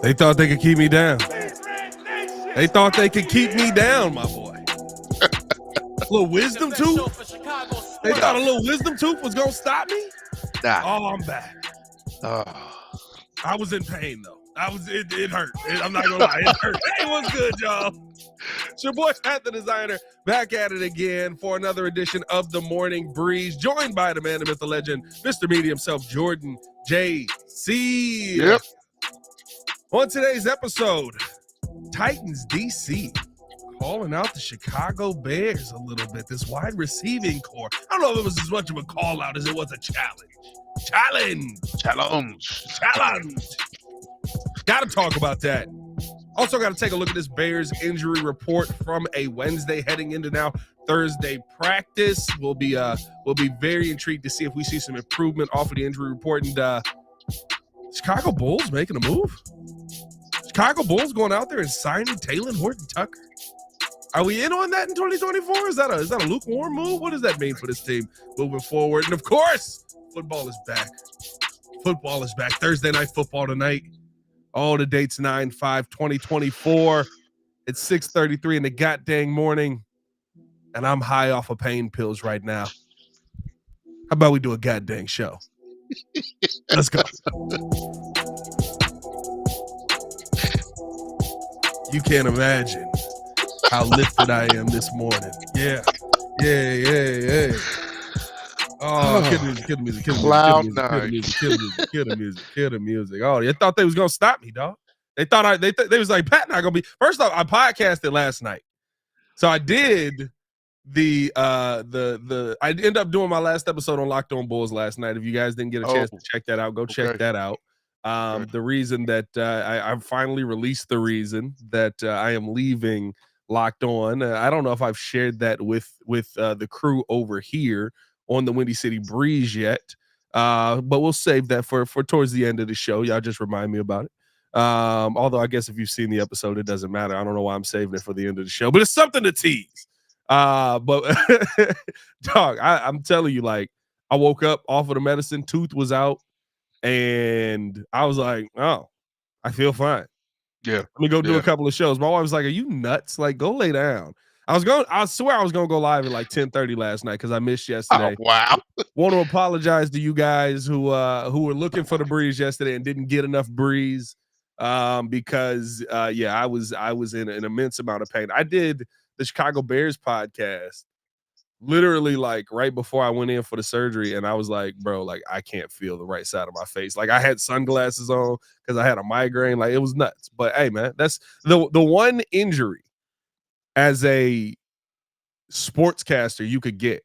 They thought they could keep me down. They thought they could keep me down, my boy. A little wisdom tooth. They thought a little wisdom tooth was gonna stop me. Nah. Oh, I'm back. I was in pain though. It hurt. I'm not gonna lie, it hurt. Hey, what's good, y'all? It's your boy Pat the Designer back at it again for another edition of the Morning Breeze, joined by the man, the myth, the legend, Mr. Media himself, Jordan J.C. Yep. On today's episode, Titans DC calling out the Chicago Bears a little bit. This wide receiving core. I don't know if it was as much of a call out as it was a challenge. Challenge. Got to talk about that. Also got to take a look at this Bears injury report from a Wednesday heading into now Thursday practice. We'll be very intrigued to see if we see some improvement off of the injury report. And Chicago Bulls making a move. Chicago Bulls going out there and signing Talen, Horton, Tucker. Are we in on that in 2024? Is that a lukewarm move? What does that mean for this team moving forward? And of course, football is back. Thursday night football tonight. All the dates 9/5/2024. It's 6:33 in the goddamn morning, and I'm high off of pain pills right now. How about we do a goddamn show? Let's go. You can't imagine how lifted I am this morning. Yeah. Oh, kill the music. Oh, you thought they was gonna stop me, dog. They thought they was like, Pat not gonna be. First off, I podcasted last night, so I did I ended up doing my last episode on Locked On Bulls last night. If you guys didn't get a chance to check that out, go check that out. The reason that I finally released the reason that I am leaving Locked On. I don't know if I've shared that with the crew over here on the Windy City Breeze yet, but we'll save that for towards the end of the show. Y'all just remind me about it. Although I guess if you've seen the episode, it doesn't matter. I don't know why I'm saving it for the end of the show, but it's something to tease. But dog, I'm telling you, like, I woke up off of the medicine, tooth was out, and I was like, oh, I feel fine. Yeah. Let me go do a couple of shows. My wife was like, are you nuts? Like, go lay down. I swear I was going to go live at like 10:30 last night because I missed yesterday. Oh, wow. Want to apologize to you guys who were looking for the breeze yesterday and didn't get enough breeze because I was in an immense amount of pain. I did the Chicago Bears podcast literally like right before I went in for the surgery, and I was like, bro, like I can't feel the right side of my face. Like I had sunglasses on because I had a migraine. Like it was nuts. But hey, man, that's the one injury as a sportscaster you could get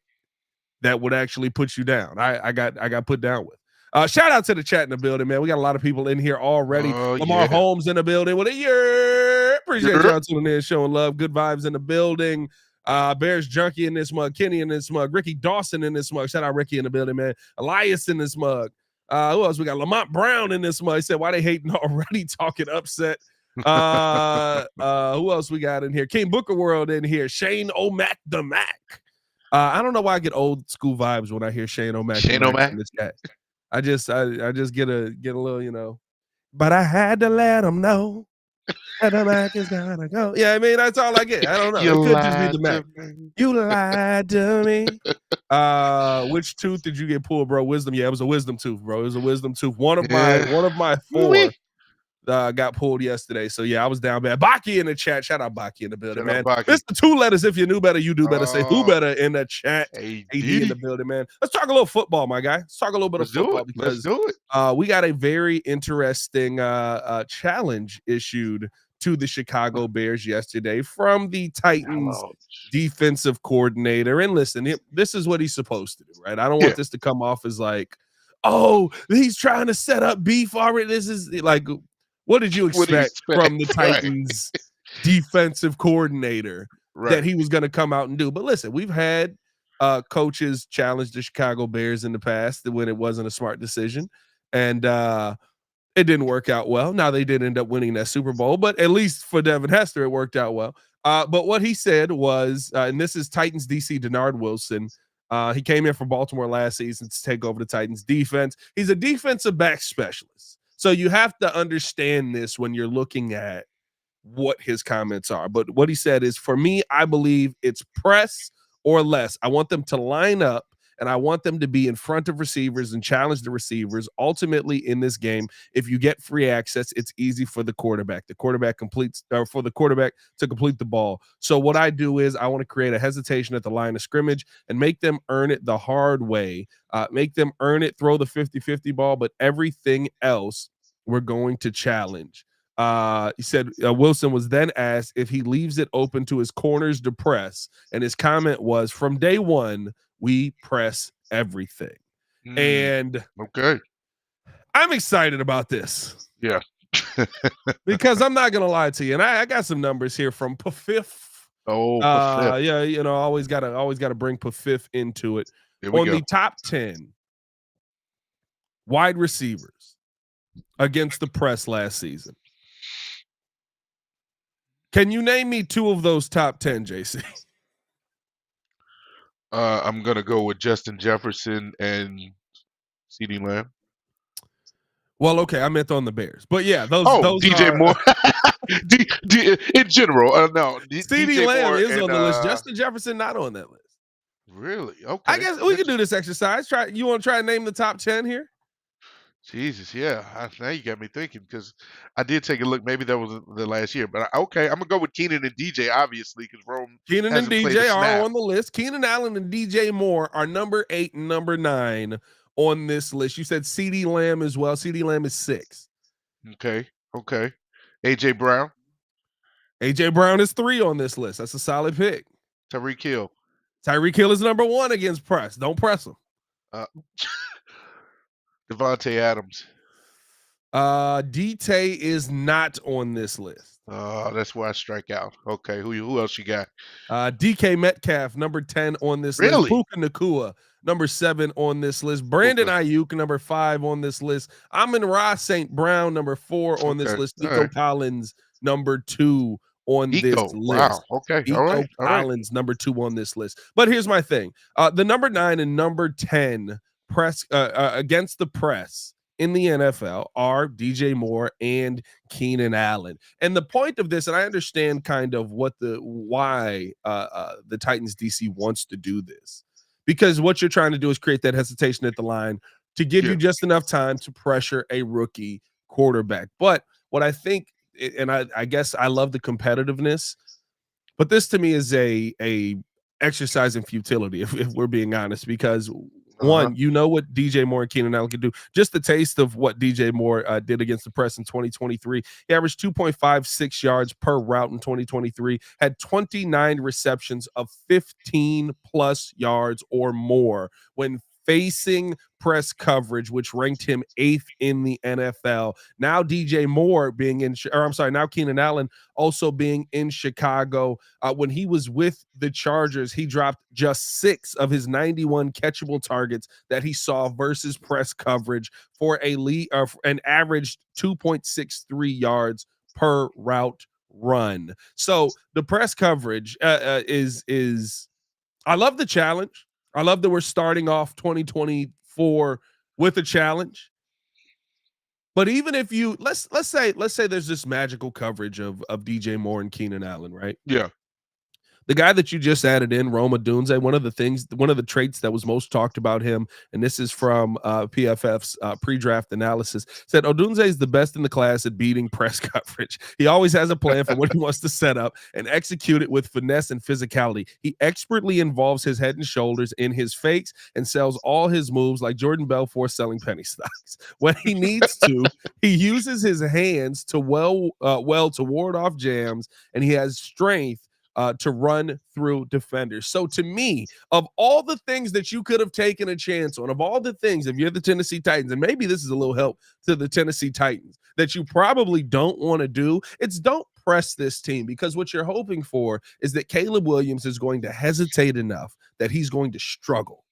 that would actually put you down. I got put down with. Shout out to the chat in the building, man. We got a lot of people in here already. Lamar Holmes in the building with a year. Appreciate y'all tuning in, showing love. Good vibes in the building. Bears Junkie in this mug, Kenny in this mug, Ricky Dawson in this mug. Shout out Ricky in the building, man. Elias in this mug. Who else? We got Lamont Brown in this mug. He said, why they hating already, talking upset. Who else we got in here? King Booker World in here. Shane O'Mac the Mac. I don't know why I get old school vibes when I hear Shane O'Mac. In this chat. I just get a little, you know. But I had to let him know that the Mac is gonna go. Yeah, I mean that's all I get. I don't know. It could just be the Mac. You lied to me. Which tooth did you get pulled, bro? Wisdom. Yeah, it was a wisdom tooth, bro. It was a wisdom tooth. One of my four got pulled yesterday. So yeah, I was down bad. Baki in the chat. Shout out Baki in the building, man. It's the two letters. If you knew better, you do better. Say who better in the chat. AD in the building, man. Let's talk a little football, my guy. Let's talk a little bit of football because we got a very interesting challenge issued to the Chicago Bears yesterday from the Titans defensive coordinator. And listen, this is what he's supposed to do, right? I don't want this to come off as like, oh, he's trying to set up beef already. This is like, what did you expect from the Titans defensive coordinator that he was going to come out and do? But listen, we've had coaches challenge the Chicago Bears in the past when it wasn't a smart decision. And it didn't work out well. Now they did end up winning that Super Bowl, but at least for Devin Hester, it worked out well. But what he said was, and this is Titans DC Denard Wilson. He came in from Baltimore last season to take over the Titans defense. He's a defensive back specialist. So you have to understand this when you're looking at what his comments are. But what he said is, for me, I believe it's press or less. I want them to line up and I want them to be in front of receivers and challenge the receivers. Ultimately, in this game, if you get free access, it's easy for the quarterback. The quarterback completes, or for the quarterback to complete the ball. So what I do is I want to create a hesitation at the line of scrimmage and make them earn it the hard way. Make them earn it, throw the 50-50 ball, but everything else we're going to challenge. He said Wilson was then asked if he leaves it open to his corners to press, and his comment was, "From day one, we press everything." And Okay. I'm excited about this. Yeah. Because I'm not gonna lie to you, and I got some numbers here from Pafif. Oh, Pafif. Yeah, always gotta bring Pafif into it. Here we On go. the top 10 wide receivers against the press last season, can you name me 2 of those top 10, JC? I'm gonna go with Justin Jefferson and CeeDee Lamb. Well, okay, I meant on the Bears, but yeah, those DJ are Moore. In general, no. CeeDee DJ Lamb Moore is and, on the list. Justin Jefferson not on that list. Really? Okay. I guess we can do this exercise. You want to try and name the top 10 here? Jesus, yeah. Now you got me thinking, because I did take a look. Maybe that was the last year, but okay, I'm gonna go with Keenan and DJ, obviously, because Rome Keenan and hasn't played a DJ are snap. on the list. Keenan Allen and DJ Moore are number 8 and number 9 on this list. You said CeeDee Lamb as well. CeeDee Lamb is 6. Okay. AJ Brown, AJ Brown is 3 on this list. That's a solid pick. Tyreek Hill. Tyreek Hill is number 1 against press. Don't press him. Devontae Adams. DT is not on this list. That's why I strike out. Okay, who else you got? DK Metcalf, number 10 on this Really? list. Puka Nacua, number 7 on this list. Brandon Ayuk, number 5 on this list. Amon-Ra St. Brown, number 4 on this list. Nico Collins, number 2 on this list. Wow. Okay. Nico Collins, number 2 on this list. But here's my thing. The number 9 and number 10 press against the press in the NFL are DJ Moore and Keenan Allen. And the point of this, and I understand kind of why the Titans DC wants to do this, because what you're trying to do is create that hesitation at the line to give you just enough time to pressure a rookie quarterback. But what I think, and I guess I love the competitiveness, but this to me is a exercise in futility, if we're being honest, because one, what DJ Moore and Keenan Allen can do. Just the taste of what DJ Moore did against the press in 2023. He averaged 2.56 yards per route in 2023, had 29 receptions of 15 plus yards or more when facing press coverage, which ranked him 8th in the NFL. Now DJ Moore now Keenan Allen also being in Chicago. When he was with the Chargers, he dropped just 6 of his 91 catchable targets that he saw versus press coverage for an average 2.63 yards per route run. So the press coverage is I love the challenge. I love that we're starting off 2024 with a challenge. But even if you let's say there's this magical coverage of DJ Moore and Keenan Allen, right? Yeah. The guy that you just added in, Rome Odunze, one of the traits that was most talked about him, and this is from PFF's pre-draft analysis, said Odunze is the best in the class at beating press coverage. He always has a plan for what he wants to set up and execute it with finesse and physicality. He expertly involves his head and shoulders in his fakes and sells all his moves like Jordan Belfort selling penny stocks. When he needs to, he uses his hands to to ward off jams, and he has strength to run through defenders. So to me, of all the things that you could have taken a chance on, of all the things, if you're the Tennessee Titans, and maybe this is a little help to the Tennessee Titans, that you probably don't want to do, it's don't press this team, because what you're hoping for is that Caleb Williams is going to hesitate enough that he's going to struggle.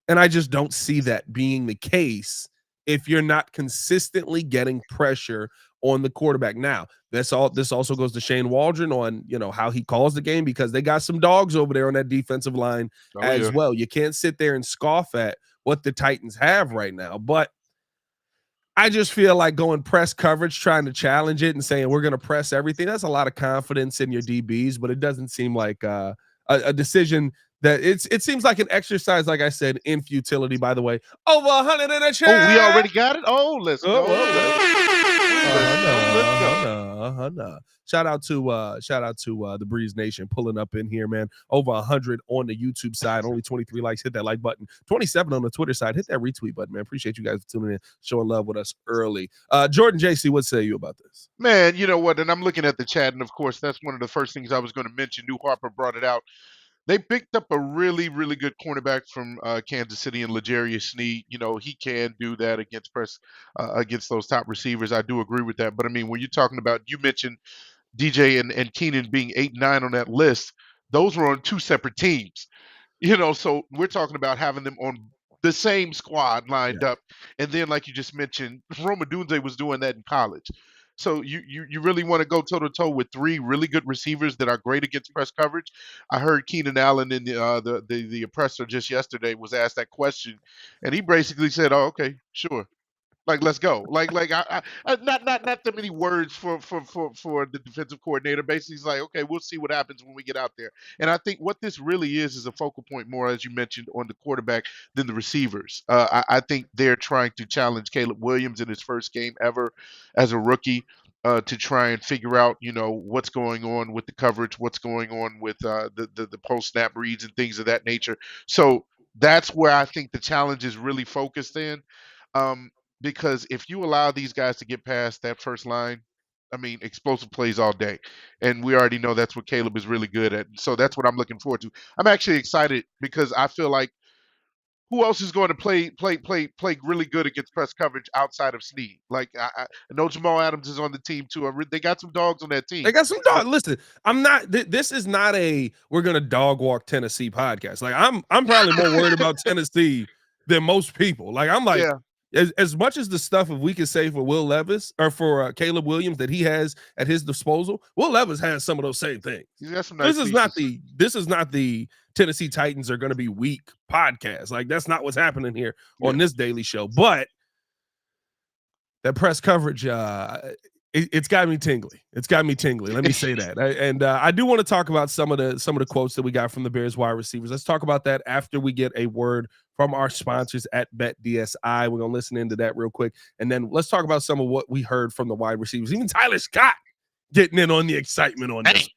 And I just don't see that being the case if you're not consistently getting pressure on the quarterback. Now, this also goes to Shane Waldron on, how he calls the game, because they got some dogs over there on that defensive line well. You can't sit there and scoff at what the Titans have right now. But I just feel like going press coverage, trying to challenge it and saying we're going to press everything. That's a lot of confidence in your DBs, but it doesn't seem like a decision that it seems like an exercise, like I said, in futility. By the way, over 100 in a Oh, we chat. already got it. Oh, let's Oh, go. whoa. Let's go. Let's go. No. Shout out to the Breeze Nation pulling up in here, man. Over 100 on the YouTube side, only 23 likes. Hit that like button. 27 on the Twitter side. Hit that retweet button, man. Appreciate you guys for tuning in, showing love with us early. Jordan JC, what say you about this? Man, you know what? And I'm looking at the chat, and of course, that's one of the first things I was going to mention. New Harper brought it out. They picked up a really, really good cornerback from Kansas City and L'Jarius Sneed. You know, he can do that against those top receivers. I do agree with that. But I mean, when you're talking about, you mentioned DJ and Keenan being 8 and 9 on that list, those were on two separate teams. You know, so we're talking about having them on the same squad Yeah. lined up, and then like you just mentioned, Roma Dunze was doing that in college. So you really want to go toe to toe with three really good receivers that are great against press coverage. I heard Keenan Allen in the oppressor just yesterday was asked that question, and he basically said, "Oh, okay, sure." Like, let's go. Not that many words for the defensive coordinator. Basically, he's like, okay, we'll see what happens when we get out there. And I think what this really is a focal point more, as you mentioned, on the quarterback than the receivers. I think they're trying to challenge Caleb Williams in his first game ever as a rookie. To try and figure out, you know, what's going on with the coverage, what's going on with the post snap reads and things of that nature. So that's where I think the challenge is really focused in. Um, because if you allow these guys to get past that first line, I mean, explosive plays all day. And we already know that's what Caleb is really good at. So that's what I'm looking forward to. I'm actually excited because I feel like who else is going to play really good against press coverage outside of Snead? Like I know Jamal Adams is on the team too. They got some dogs on that team. They got some dog. Listen, I'm not. This is not a we're gonna dog walk Tennessee podcast. Like I'm probably more worried about Tennessee than most people. Like I'm like Yeah, as much as the stuff if we can say for Will Levis or for Caleb Williams that he has at his disposal, Will Levis has some of those same things. he's got some nice pieces. This is not the Tennessee Titans are going to be weak podcast. Like that's not what's happening here on this daily show. But that press coverage, it's got me tingly. It's got me tingly. Let me say that. I do want to talk about some of the quotes that we got from the Bears wide receivers. Let's talk about that after we get a word from our sponsors at BetDSI. We're gonna listen into that real quick, and then let's talk about some of what we heard from the wide receivers. Even Tyler Scott getting in on the excitement on this.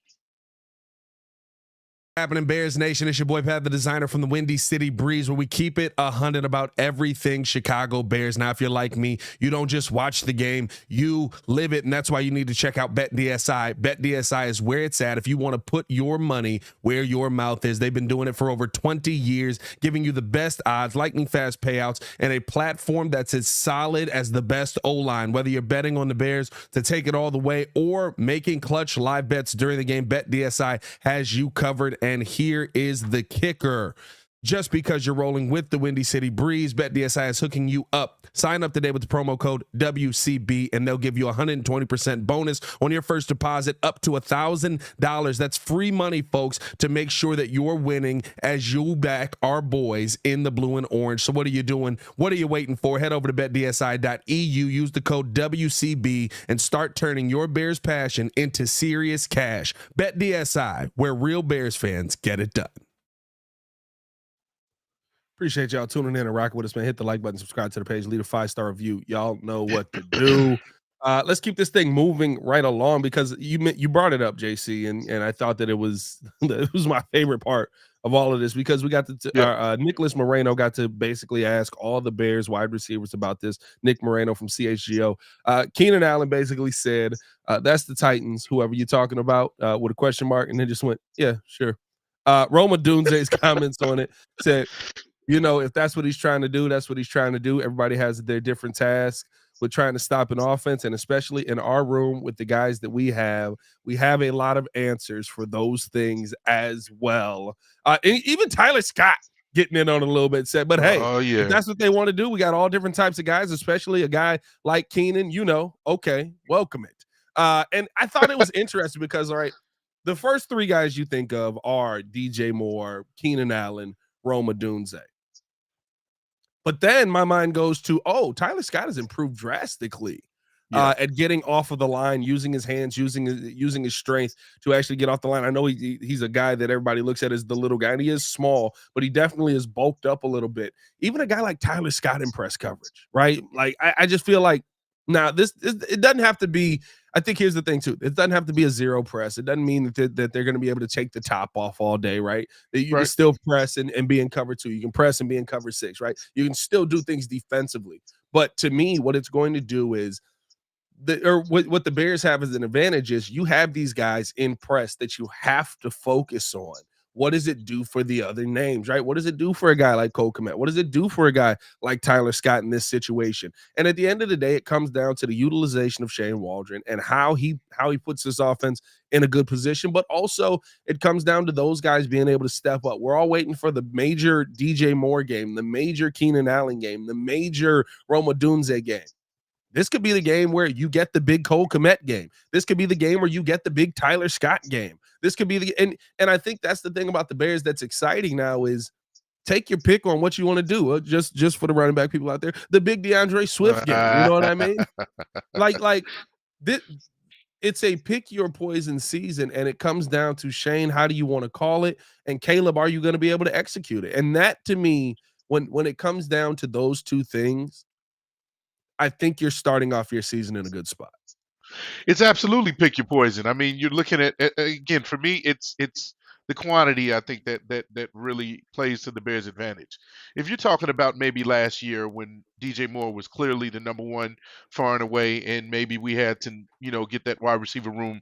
Happening, Bears Nation. It's your boy Pat, the designer from the Windy City Breeze, where we keep it 100 about everything Chicago Bears. Now, if you're like me, you don't just watch the game, you live it, and that's why you need to check out BetDSI. BetDSI is where it's at if you want to put your money where your mouth is. They've been doing it for over 20 years, giving you the best odds, lightning fast payouts, and a platform that's as solid as the best O-line. Whether you're betting on the Bears to take it all the way or making clutch live bets during the game, BetDSI has you covered. And here is the kicker. Just because you're rolling with the Windy City Breeze, BetDSI is hooking you up. Sign up today with the promo code WCB, and they'll give you 120% bonus on your first deposit up to $1,000. That's free money, folks, to make sure that you're winning as you back our boys in the blue and orange. So what are you doing? What are you waiting for? Head over to betdsi.eu, use the code WCB, and start turning your Bears passion into serious cash. BetDSI, where real Bears fans get it done. Appreciate y'all tuning in and rocking with us, man. Hit the like button, subscribe to the page, leave a 5-star review. Y'all know what to do. Let's keep this thing moving right along because you brought it up, JC, and I thought that it was my favorite part of all of this because we got to Nicholas Moreno got to basically ask all the Bears wide receivers about this. Nick Moreno from CHGO. Keenan Allen basically said, "That's the Titans, whoever you're talking about," with a question mark, and then just went, "Yeah, sure." Roma Dunze's comments on it said, you know, if that's what he's trying to do, that's what he's trying to do. Everybody has their different tasks with trying to stop an offense. And especially in our room with the guys that we have a lot of answers for those things as well. Even Tyler Scott getting in on it a little bit said, but hey, if that's what they want to do, we got all different types of guys, especially a guy like Keenan, you know, okay, welcome it. And I thought it was interesting because, all right, the first three guys you think of are DJ Moore, Keenan Allen, Roma Dunze. But then my mind goes to, oh, Tyler Scott has improved drastically Yeah. at getting off of the line, using his hands, using his strength to actually get off the line. I know he's a guy that everybody looks at as the little guy, and he is small, but he definitely is bulked up a little bit. Even a guy like Tyler Scott in press coverage, right? Like I just feel like now this it doesn't have to be. I think here's the thing too. It doesn't have to be a zero press. It doesn't mean that they're going to be able to take the top off all day, right? That you can Right. still press and be in cover 2. You can press and be in cover 6, right? You can still do things defensively. But to me, what it's going to do is what the Bears have as an advantage is you have these guys in press that you have to focus on. What does it do for the other names, right? What does it do for a guy like Cole Kmet? What does it do for a guy like Tyler Scott in this situation? And at the end of the day, it comes down to the utilization of Shane Waldron and how he puts this offense in a good position. But also, it comes down to those guys being able to step up. We're all waiting for the major DJ Moore game, the major Keenan Allen game, the major Roma Dunze game. This could be the game where you get the big Cole Kmet game. This could be the game where you get the big Tyler Scott game. This could be and I think that's the thing about the Bears that's exciting now is take your pick on what you want to do. Just for the running back people out there, the big DeAndre Swift game. You know what I mean? Like this, it's a pick your poison season, and it comes down to Shane. How do you want to call it? And Caleb, are you going to be able to execute it? And that to me, when it comes down to those two things, I think you're starting off your season in a good spot. It's absolutely pick your poison. I mean, you're looking at again for me, it's the quantity. I think that really plays to the Bears' advantage. If you're talking about maybe last year when DJ Moore was clearly the number one far and away, and maybe we had to get that wide receiver room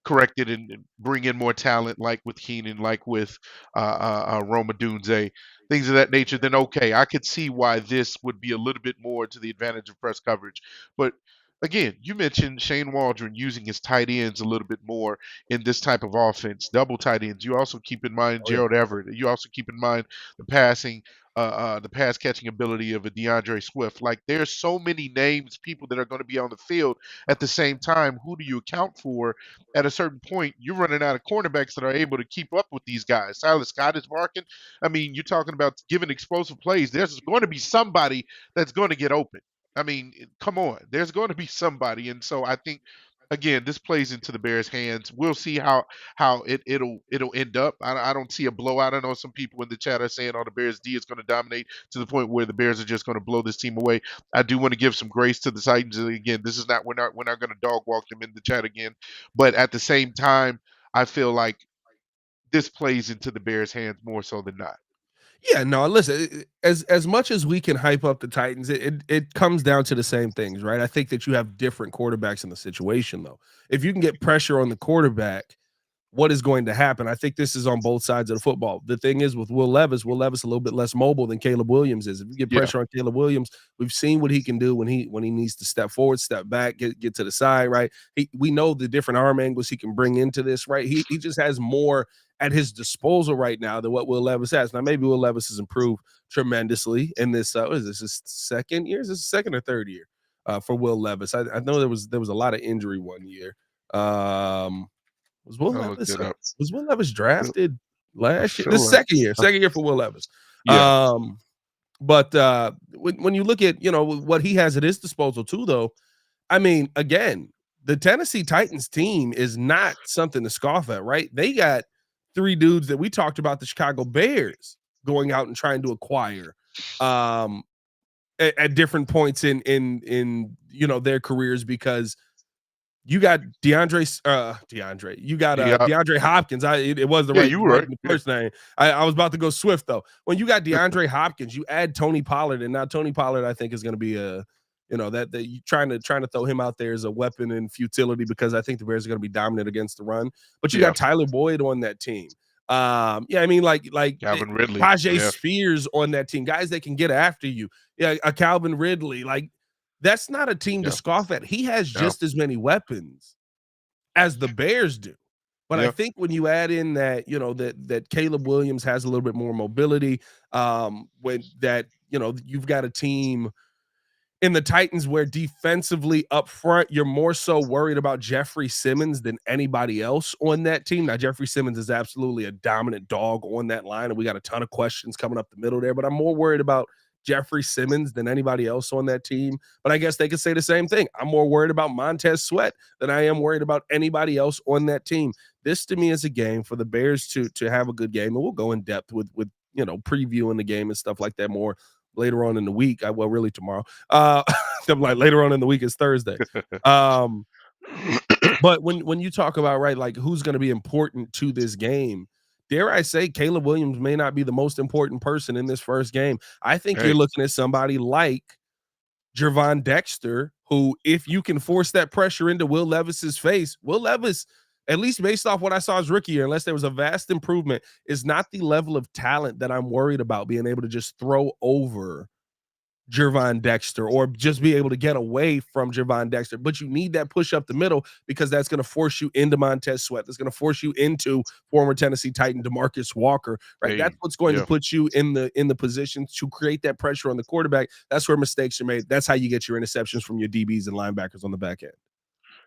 corrected and bring in more talent, like with Keenan, like with Roma Dunze, things of that nature, then okay, I could see why this would be a little bit more to the advantage of press coverage. But again, you mentioned Shane Waldron using his tight ends a little bit more in this type of offense, double tight ends. You also keep in mind Oh, yeah. Gerald Everett. You also keep in mind the passing. The pass catching ability of a DeAndre Swift. Like there's so many names, people that are going to be on the field at the same time. Who do you account for? At a certain point, you're running out of cornerbacks that are able to keep up with these guys. Tyler Scott is barking. I mean, you're talking about giving explosive plays. There's going to be somebody that's going to get open. I mean, come on. There's going to be somebody, and so I think again, this plays into the Bears' hands. We'll see how it'll end up. I don't see a blowout. I know some people in the chat are saying, "Oh, the Bears D is going to dominate to the point where the Bears are just going to blow this team away." I do want to give some grace to the Titans. And again, this is not we're not going to dog walk them in the chat again, but at the same time, I feel like this plays into the Bears' hands more so than not. Yeah, no, listen, as much as we can hype up the Titans, it comes down to the same things, right? I think that you have different quarterbacks in the situation, though. If you can get pressure on the quarterback, what is going to happen? I think this is on both sides of the football. The thing is with Will Levis a little bit less mobile than Caleb Williams is. If you get Yeah, pressure on Caleb Williams, we've seen what he can do when he needs to step forward, step back, get to the side, right? We know the different arm angles he can bring into this, right? He just has more at his disposal right now than what Will Levis has. Now, maybe Will Levis has improved tremendously in this. What is this? His second year? Is this second or third year for Will Levis? I know there was a lot of injury one year. Was Will I looked Levis it up. was Will Levis drafted I last year? feel The like second year for Will Levis. yeah, But when you look at what he has at his disposal too, though, I mean, again, the Tennessee Titans team is not something to scoff at, right? They got three dudes that we talked about, the Chicago Bears, going out and trying to acquire at different points in their careers, because you got DeAndre. You got yeah, DeAndre Hopkins. It was the yeah. right, You were right right. the Yeah. first name. I was about to go Swift though. When you got DeAndre Hopkins, you add Tony Pollard, and now Tony Pollard, I think, is going to be that you trying to throw him out there as a weapon in futility, because I think the Bears are going to be dominant against the run. But you Yeah. got Tyler Boyd on that team. I mean, like Calvin Ridley. Tajay Yeah. Spears on that team, guys that can get after you. Yeah, a Calvin Ridley, like. That's not a team to Yeah. scoff at. He has Yeah. just as many weapons as the Bears do. But I Yeah. think when you add in that, that Caleb Williams has a little bit more mobility, when that, you've got a team in the Titans where defensively up front, you're more so worried about Jeffrey Simmons than anybody else on that team. Now, Jeffrey Simmons is absolutely a dominant dog on that line, and we got a ton of questions coming up the middle there, but I'm more worried about Jeffrey Simmons than anybody else on that team. But I guess they could say the same thing. I'm more worried about Montez Sweat than I am worried about anybody else on that team. This to me is a game for the Bears to have a good game, and we'll go in depth with previewing the game and stuff like that more later on in the week. Well, really tomorrow. I'm like later on in the week is Thursday. But when you talk about right, like who's going to be important to this game, dare I say, Caleb Williams may not be the most important person in this first game. I think you're looking at somebody like Gervon Dexter, who, if you can force that pressure into Will Levis's face, Will Levis, at least based off what I saw his rookie year, unless there was a vast improvement, is not the level of talent that I'm worried about being able to just throw over Gervon Dexter or just be able to get away from Gervon Dexter. But you need that push up the middle because that's going to force you into Montez Sweat. That's going to force you into former Tennessee Titan DeMarcus Walker, right? That's what's going to put you in the position to create that pressure on the quarterback. That's where mistakes are made. That's how you get your interceptions from your DBs and linebackers on the back end.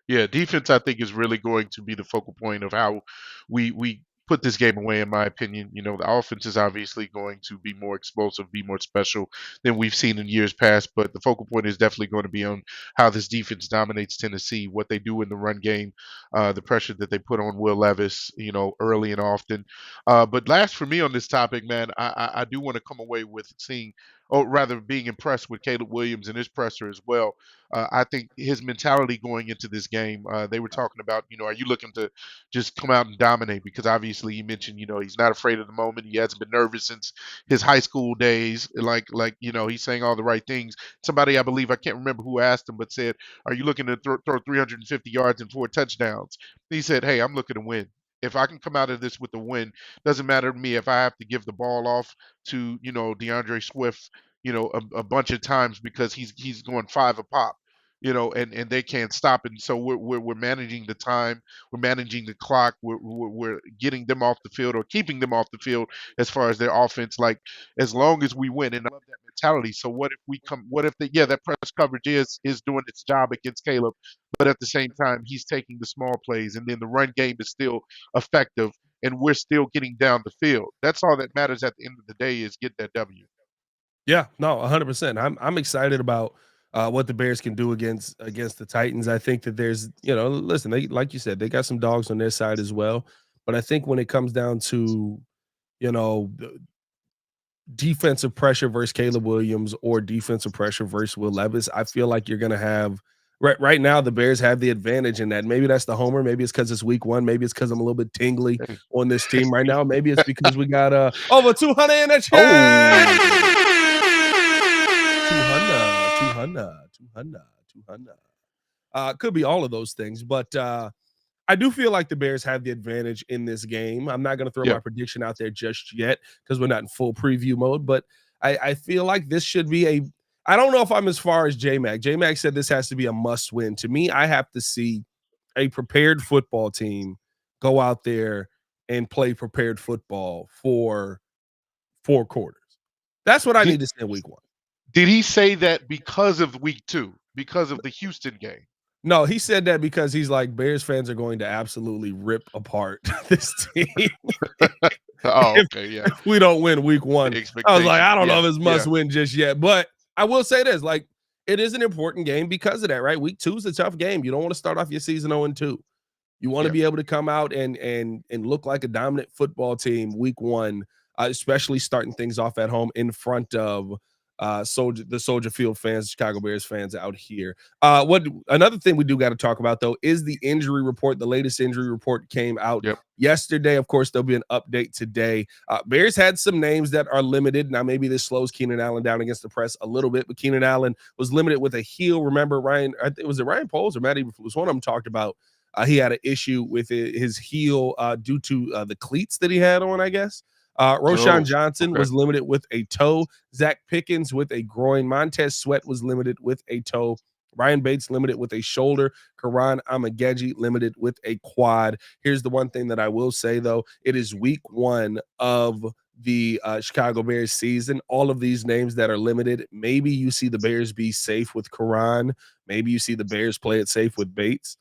Yeah, defense I think is really going to be the focal point of how we put this game away, in my opinion. The offense is obviously going to be more explosive, be more special than we've seen in years past, but the focal point is definitely going to be on how this defense dominates Tennessee, what they do in the run game, the pressure that they put on Will Levis, early and often. But last for me on this topic, man, I do want to come away with seeing, or rather being impressed with Caleb Williams and his presser as well. I think his mentality going into this game, they were talking about, are you looking to just come out and dominate? Because obviously you mentioned, he's not afraid of the moment. He hasn't been nervous since his high school days. He's saying all the right things. Somebody, I believe, I can't remember who asked him, but said, are you looking to throw 350 yards and 4 touchdowns? He said, hey, I'm looking to win. If I can come out of this with a win, doesn't matter to me if I have to give the ball off to, DeAndre Swift, a bunch of times because he's going 5 a pop, and they can't stop it. And so we're managing the time, we're managing the clock, we're getting them off the field or keeping them off the field as far as their offense. Like as long as we win, and I love that mentality. So what if that press coverage is doing its job against Caleb, but at the same time he's taking the small plays, and then the run game is still effective, and we're still getting down the field. That's all that matters at the end of the day is get that W. Yeah, no, 100%. I'm excited about what the Bears can do against the Titans. I think that there's, listen, they like you said, they got some dogs on their side as well. But I think when it comes down to, the defensive pressure versus Caleb Williams or defensive pressure versus Will Levis, I feel like you're gonna have right now the Bears have the advantage in that. Maybe that's the homer, maybe it's because it's week one, maybe it's because I'm a little bit tingly on this team right now. Maybe it's because we got over 200 in the chat. 200. Could be all of those things, but I do feel like the Bears have the advantage in this game. I'm not going to throw my prediction out there just yet because we're not in full preview mode, but I feel like this should be I don't know if I'm as far as J-Mac. J-Mac said this has to be a must win. To me, I have to see a prepared football team go out there and play prepared football for 4 quarters. That's what I need to see in week 1. Did he say that because of week 2, because of the Houston game? No, he said that because he's like, Bears fans are going to absolutely rip apart this team. Okay, yeah. If we don't win week 1. I was like, I don't know if it's must win just yet. But I will say this, like, it is an important game because of that, right? Week 2 is a tough game. You don't want to start off your season 0-2. You want to be able to come out and look like a dominant football team week 1, especially starting things off at home in front of the Soldier Field fans, Chicago Bears fans out here. Another thing we do got to talk about though is the injury report. The latest injury report came out yesterday. Of course, there'll be an update today. Bears had some names that are limited. Now, maybe this slows Keenan Allen down against the press a little bit, but Keenan Allen was limited with a heel. Remember, Ryan Poles or Matt Eberflus? One of them talked about he had an issue with his heel due to the cleats that he had on, I guess. Roshan Johnson was limited with a toe. Zach Pickens with a groin. Montez Sweat was limited with a toe. Ryan Bates limited with a shoulder. Karan Amageji limited with a quad. Here's the one thing that I will say, though. It is week 1 of the Chicago Bears season. All of these names that are limited, maybe you see the Bears be safe with Karan. Maybe you see the Bears play it safe with Bates.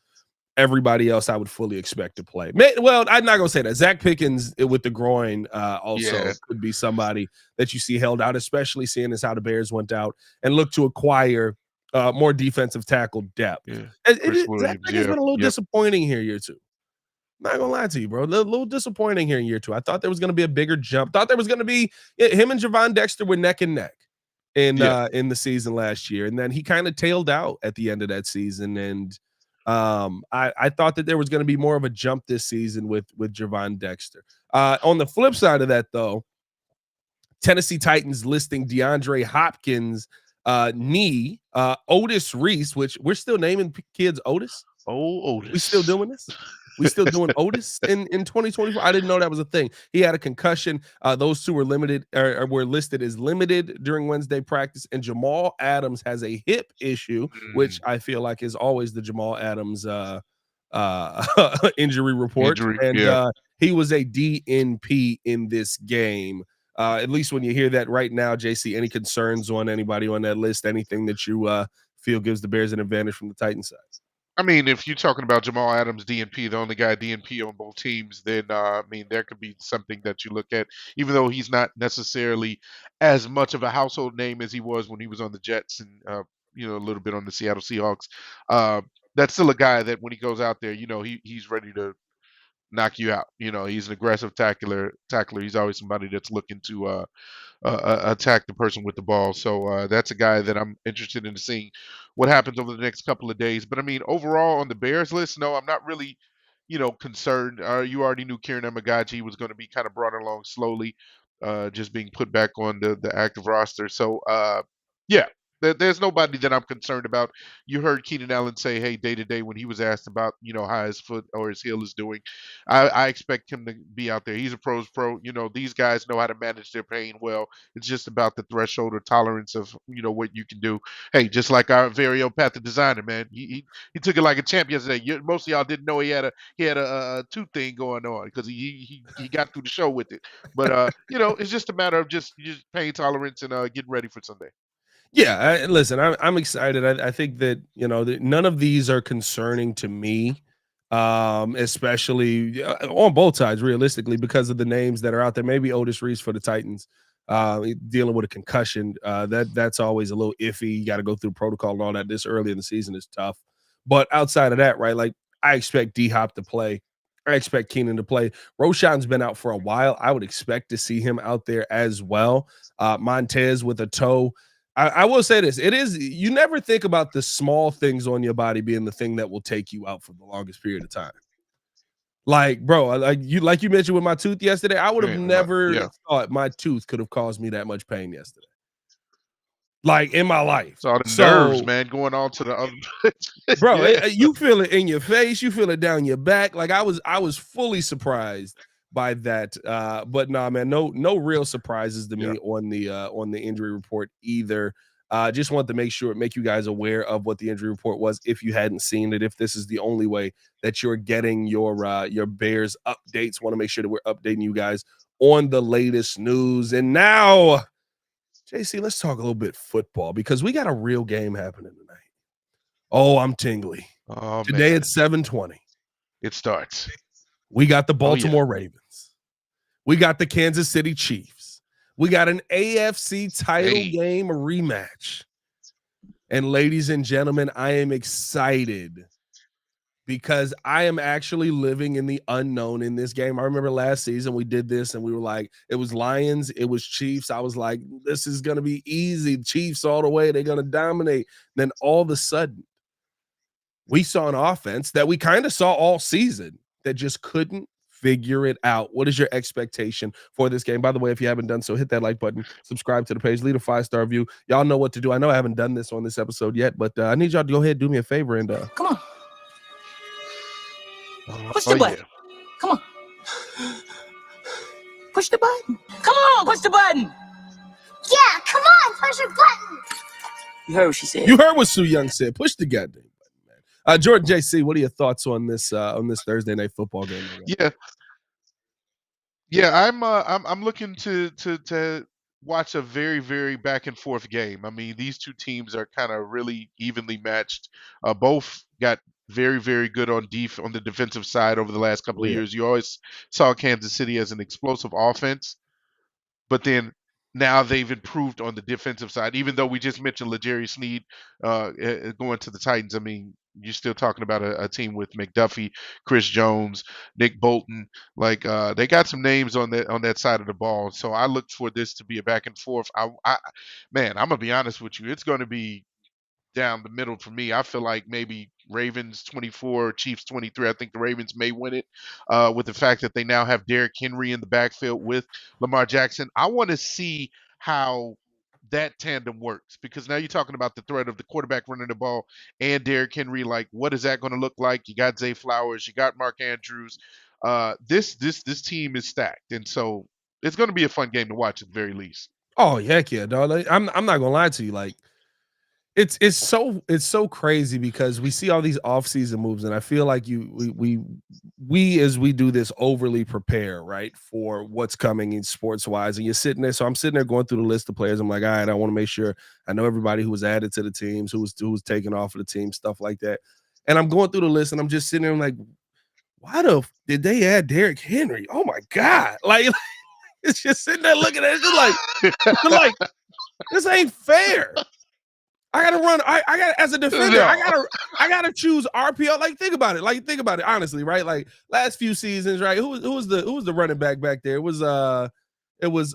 everybody else I would fully expect to play. Well, I'm not gonna say that. Zach Pickens with the groin also Yeah. could be somebody that you see held out, especially seeing as how the Bears went out and look to acquire more defensive tackle depth. Yeah. Chris Zach Williams. Pickens Yeah. been a little Yep. disappointing here year two. Not gonna lie to you, bro. A little disappointing here in year two. I thought there was gonna be a bigger jump. Thought there was gonna be him and Javon Dexter were neck and neck Yeah. in the season last year, and then he kind of tailed out at the end of that season. And I thought that there was going to be more of a jump this season with Javon Dexter. On the flip side of that, though, Tennessee Titans listing DeAndre Hopkins' knee, Otis Reese, which we're still naming kids Otis. Oh, Otis. We still doing this? We still doing Otis in 2024? I didn't know that was a thing. He had a concussion. Those two were limited or were listed as limited during Wednesday practice. And Jamal Adams has a hip issue, which I feel like is always the Jamal Adams injury report. Injury, And yeah. he was a DNP in this game. At least when you hear that right now, JC, any concerns on anybody on that list? Anything that you feel gives the Bears an advantage from the Titans side? I mean, if you're talking about Jamal Adams DNP, the only guy DNP on both teams, then I mean there could be something that you look at, even though he's not necessarily as much of a household name as he was when he was on the Jets and a little bit on the Seattle Seahawks. Uh, that's still a guy that when he goes out there, he's ready to knock you out. He's an aggressive tackler. He's always somebody that's looking to attack the person with the ball. So that's a guy that I'm interested in seeing what happens over the next couple of days. But I mean, overall on the Bears list, no, I'm not really, concerned. You already knew Kieran Amagachi was going to be kind of brought along slowly, just being put back on the active roster. So yeah. There's nobody that I'm concerned about. You heard Keenan Allen say, "Hey, day to day," when he was asked about, how his foot or his heel is doing. I expect him to be out there. He's a pro's pro. These guys know how to manage their pain well. It's just about the threshold or tolerance of what you can do. Hey, just like our very own Pat the designer, man. He took it like a champ yesterday. Most of y'all didn't know he had a tooth thing going on because he got through the show with it. But it's just a matter of just pain tolerance and getting ready for Sunday. Yeah, listen, I'm excited. I think that none of these are concerning to me, especially on both sides, realistically, because of the names that are out there. Maybe Otis Reese for the Titans, dealing with a concussion. That's always a little iffy. You got to go through protocol and all that. This early in the season is tough. But outside of that, right? Like I expect D Hop to play. I expect Keenan to play. Roshan's been out for a while. I would expect to see him out there as well. Montez with a toe. I will say this: you never think about the small things on your body being the thing that will take you out for the longest period of time. Like, bro, like you mentioned with my tooth yesterday, I would have never thought my tooth could have caused me that much pain yesterday. Like in my life. It's all the nerves, man, going on to the other. Bro, you feel it in your face, you feel it down your back. Like I was fully surprised by that. But nah, man, no real surprises to me on the injury report either. Just wanted to make you guys aware of what the injury report was if you hadn't seen it. If this is the only way that you're getting your Bears updates, want to make sure that we're updating you guys on the latest news. And now, JC, let's talk a little bit football because we got a real game happening tonight. Oh, I'm tingly. Oh, today man. It's 7:20. It starts. We got the Baltimore Ravens. We got the Kansas City Chiefs. We got an AFC title game rematch. And ladies and gentlemen, I am excited because I am actually living in the unknown in this game. I remember last season we did this and we were like, it was Lions, it was Chiefs. I was like, this is going to be easy. Chiefs all the way. They're going to dominate. Then all of a sudden, we saw an offense that we kind of saw all season that just couldn't figure it out. What is your expectation for this game? By the way, if you haven't done so, hit that like button, subscribe to the page, leave a 5-star review. Y'all know what to do. I know I haven't done this on this episode yet, but I need y'all to go ahead and do me a favor and come on. Push the button. Come on. Push the button. Come on, push the button. Yeah, come on, push the button. You heard what she said. You heard what Sue Young said. Push the goddamn button, man. Jordan JC, what are your thoughts on this Thursday night football game? I'm looking to watch a very, very back and forth game. I mean, these two teams are kind of really evenly matched. Both got very, very good on on the defensive side over the last couple Oh, of yeah. years. You always saw Kansas City as an explosive offense, but then now they've improved on the defensive side. Even though we just mentioned L'Jarius Sneed going to the Titans, I mean, you're still talking about a team with McDuffie, Chris Jones, Nick Bolton. Like they got some names on that side of the ball. So I look for this to be a back and forth. Man, I'm gonna be honest with you. It's going to be down the middle for me. I feel like maybe Ravens 24, Chiefs 23. I think the Ravens may win it with the fact that they now have Derrick Henry in the backfield with Lamar Jackson. I want to see how that tandem works because now you're talking about the threat of the quarterback running the ball and Derrick Henry. Like, what is that going to look like? You got Zay Flowers, you got Mark Andrews. This team is stacked, and so it's going to be a fun game to watch at the very least. Oh, heck yeah, dog. Like, I'm not gonna lie to you. Like, it's so crazy because we see all these offseason moves, and I feel like we as we do this overly prepare, right, for what's coming in sports wise. And you're sitting there, so I'm sitting there going through the list of players. I'm like, all right, I want to make sure I know everybody who was added to the teams, who was taken off of the team, stuff like that. And I'm going through the list, and I'm just sitting there, I'm like, why did they add Derrick Henry? Oh my god, like it's just sitting there looking at it, just like this ain't fair. I gotta run. I got as a defender. No. I gotta choose RPO. Like think about it. Honestly, right? Like last few seasons, right? Who was the running back there? It was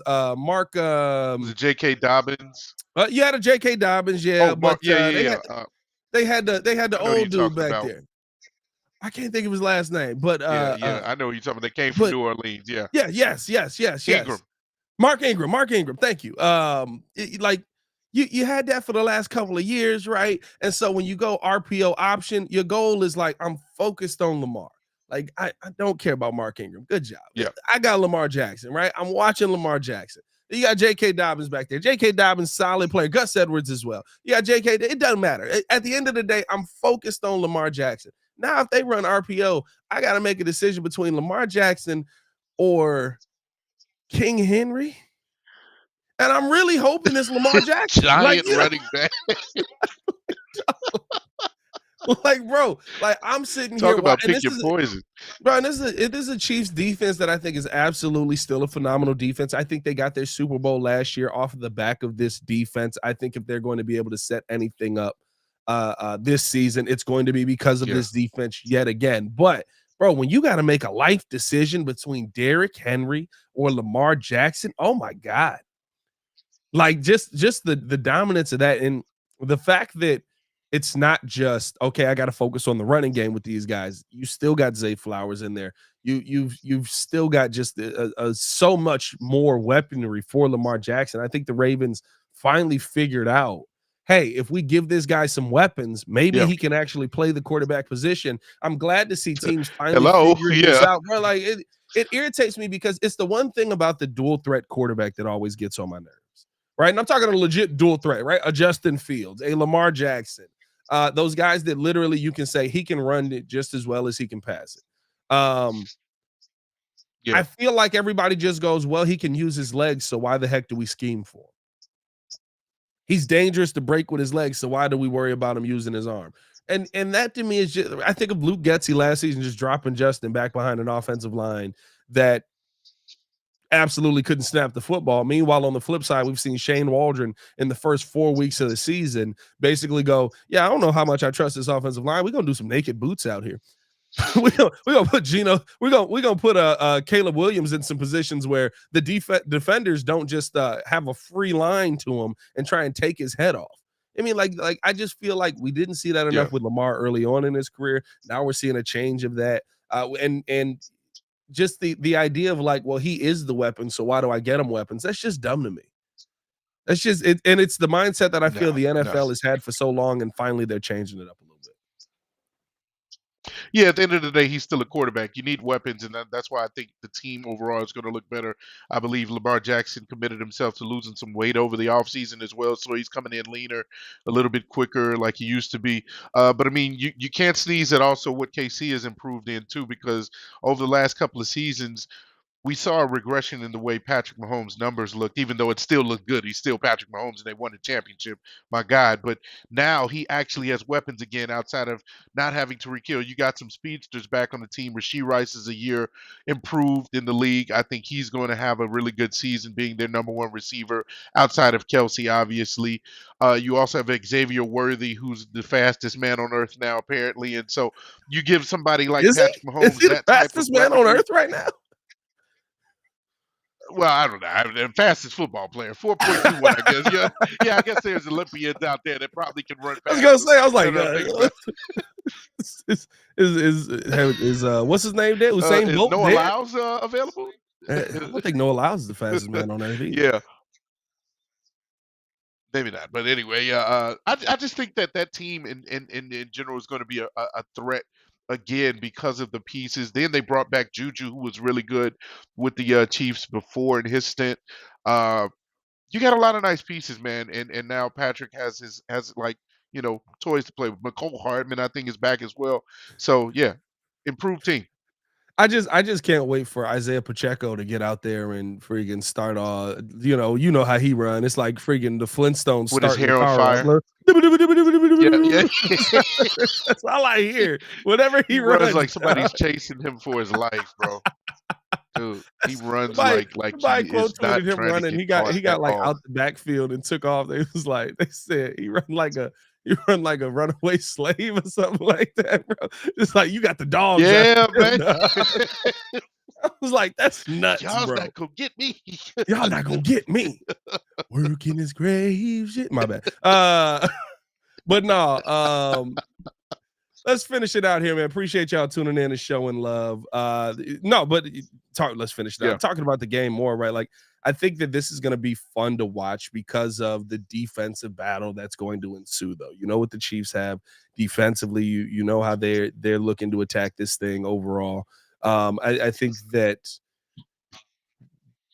Mark. Was it J.K. Dobbins? You had a J.K. Dobbins, yeah, but yeah. They had the I know who old you're dude talking back about. there. I can't think of his last name, but yeah, I know who you're talking about. They came from New Orleans. Yeah. Yes. Ingram. Mark Ingram. Thank you. You had that for the last couple of years, right? And so when you go RPO option, your goal is like, I'm focused on Lamar. Like, I don't care about Mark Ingram. Good job. Yeah. I got Lamar Jackson, right? I'm watching Lamar Jackson. You got J.K. Dobbins back there. J.K. Dobbins, solid player. Gus Edwards as well. You got J.K. It doesn't matter. At the end of the day, I'm focused on Lamar Jackson. Now, if they run RPO, I got to make a decision between Lamar Jackson or King Henry. And I'm really hoping it's Lamar Jackson. Giant running back. Like, bro, like I'm sitting Talk here. about pick your poison. Bro, and this is a Chiefs defense that I think is absolutely still a phenomenal defense. I think they got their Super Bowl last year off of the back of this defense. I think if they're going to be able to set anything up this season, it's going to be because of this defense yet again. But bro, when you got to make a life decision between Derrick Henry or Lamar Jackson, oh my God. Like just the dominance of that, and the fact that it's not just okay, I got to focus on the running game with these guys. You still got Zay Flowers in there. You've still got just so much more weaponry for Lamar Jackson. I think the Ravens finally figured out, hey, if we give this guy some weapons, maybe he can actually play the quarterback position. I'm glad to see teams finally figure this out. Bro, like it irritates me because it's the one thing about the dual threat quarterback that always gets on my nerves. Right. And I'm talking a legit dual threat, right? A Justin Fields, a Lamar Jackson, those guys that literally you can say he can run it just as well as he can pass it. I feel like everybody just goes, well, he can use his legs. So why the heck do we scheme for him? He's dangerous to break with his legs. So why do we worry about him using his arm? And that to me is just, I think of Luke Getsy last season, just dropping Justin back behind an offensive line that absolutely couldn't snap the football. Meanwhile, on the flip side, we've seen Shane Waldron in the first 4 weeks of the season basically go, yeah, I don't know how much I trust this offensive line. We're going to do some naked boots out here. we're gonna put Gino, we're gonna put Caleb Williams in some positions where the defenders don't just have a free line to him and try and take his head off. I mean, like I just feel like we didn't see that enough with Lamar early on in his career. Now we're seeing a change of that. And just the idea of like, well, he is the weapon, so why do I get him weapons? That's just dumb to me. That's just it, and it's the mindset that I feel the NFL has had for so long, and finally they're changing it up a little bit. Yeah, at the end of the day, he's still a quarterback. You need weapons, and that's why I think the team overall is going to look better. I believe Lamar Jackson committed himself to losing some weight over the offseason as well, so he's coming in leaner, a little bit quicker like he used to be. But, I mean, you can't sneeze at also what KC has improved in, too, because over the last couple of seasons, we saw a regression in the way Patrick Mahomes' numbers looked, even though it still looked good. He's still Patrick Mahomes, and they won the championship. My God! But now he actually has weapons again outside of not having Tyreek Hill. You got some speedsters back on the team. Rashee Rice is a year improved in the league. I think he's going to have a really good season, being their #1 receiver outside of Kelsey, obviously. You also have Xavier Worthy, who's the fastest man on earth now, apparently. And so you give somebody like Is Patrick he? Is Mahomes he the that type of fastest man on weaponry. earth right now? Well, I don't know. The fastest football player, 4.21, I guess. Yeah, yeah. I guess there's Olympians out there that probably can run I was faster. gonna say, I was like, Now that I think about is what's his name there? it. Usain Is Bolt Noah there? Lyles available? I don't think Noah Lyles is the fastest man on earth either. Yeah, maybe not. But anyway, yeah. I just think that team in general is going to be a threat again because of the pieces. Then they brought back Juju, who was really good with the Chiefs before in his stint. Uh, you got a lot of nice pieces, man. And now Patrick has like, toys to play with. McCole Hardman, I think, is back as well. So yeah, improved team I just can't wait for Isaiah Pacheco to get out there and freaking start you know how he run. It's like freaking the Flintstones with his starting the hair on car fire. up. Yeah, yeah. That's all I hear. Whenever He he runs runs, like somebody's chasing him for his life, bro. Dude, he runs somebody, like somebody he quote is not tweeted him trying to running. get He caught got at like all. out the backfield and took off. They was like they said he run like a runaway slave or something like that, bro. It's like you got the dogs. Yeah, man. I was like, that's nuts, Y'all's bro. not gonna get me. Y'all not gonna get me. Working his grave shit. My bad. But no, let's finish it out here, man. Appreciate y'all tuning in and showing love. Let's finish it out. Yeah. Talking about the game more, right? Like, I think that this is gonna be fun to watch because of the defensive battle that's going to ensue, though. You know what the Chiefs have defensively, you know how they're looking to attack this thing overall. I think that